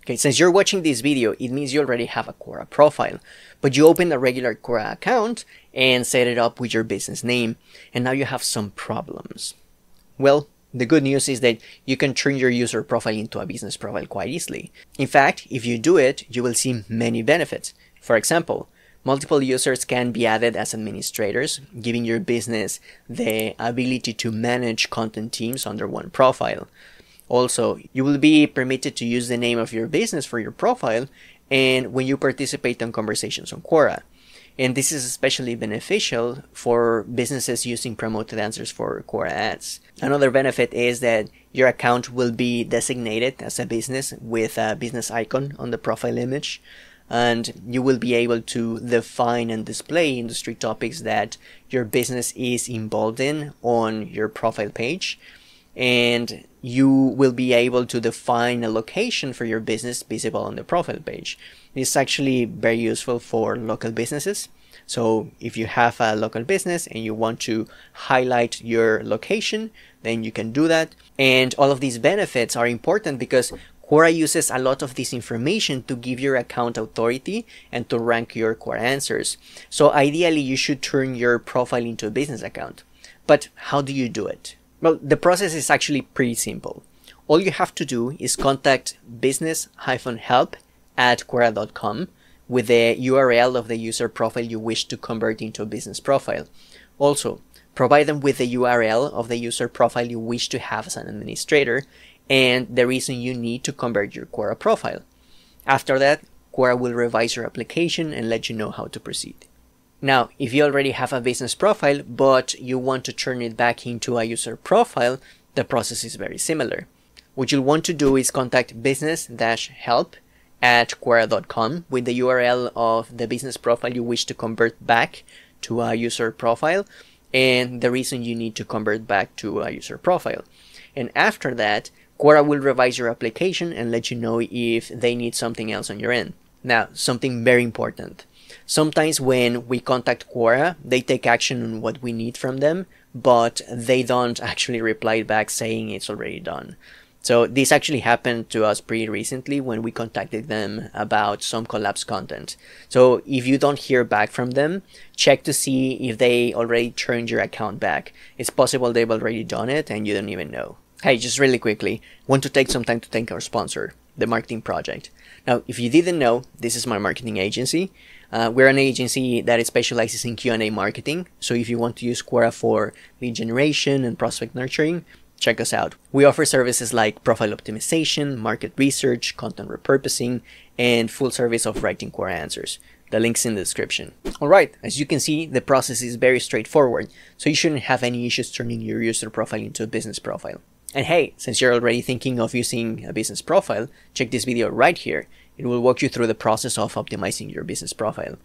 Okay, since you're watching this video, it means you already have a Quora profile, but you open a regular Quora account and set it up with your business name, and now you have some problems. Well, the good news is that you can turn your user profile into a business profile quite easily. In fact, if you do it, you will see many benefits. For example, multiple users can be added as administrators, giving your business the ability to manage content teams under one profile. Also, you will be permitted to use the name of your business for your profile and when you participate in conversations on Quora. And this is especially beneficial for businesses using promoted answers for Quora ads. Another benefit is that your account will be designated as a business with a business icon on the profile image, and you will be able to define and display industry topics that your business is involved in on your profile page. And you will be able to define a location for your business visible on the profile page. It's actually very useful for local businesses. So if you have a local business and you want to highlight your location, then you can do that. And all of these benefits are important because Quora uses a lot of this information to give your account authority and to rank your Quora answers. So ideally, you should turn your profile into a business account. But how do you do it? Well, the process is actually pretty simple. All you have to do is contact business-help@quora.com with the URL of the user profile you wish to convert into a business profile. Also, provide them with the URL of the user profile you wish to have as an administrator and the reason you need to convert your Quora profile. After that, Quora will revise your application and let you know how to proceed. Now, if you already have a business profile, but you want to turn it back into a user profile, the process is very similar. What you'll want to do is contact business-help@quora.com with the URL of the business profile you wish to convert back to a user profile and the reason you need to convert back to a user profile. And after that, Quora will revise your application and let you know if they need something else on your end. Now, something very important. Sometimes when we contact Quora, they take action on what we need from them, but they don't actually reply back saying it's already done. So this actually happened to us pretty recently when we contacted them about some collapsed content. So if you don't hear back from them, check to see if they already turned your account back. It's possible they've already done it and you don't even know. Hey, just really quickly, want to take some time to thank our sponsor, The Marketing Project. Now, if you didn't know, this is my marketing agency. We're an agency that specializes in Q&A marketing. So if you want to use Quora for lead generation and prospect nurturing, check us out. We offer services like profile optimization, market research, content repurposing, and full service of writing Quora answers. The link's in the description. Alright, as you can see, the process is very straightforward, so you shouldn't have any issues turning your user profile into a business profile. And hey, since you're already thinking of using a business profile, check this video right here. It will walk you through the process of optimizing your business profile.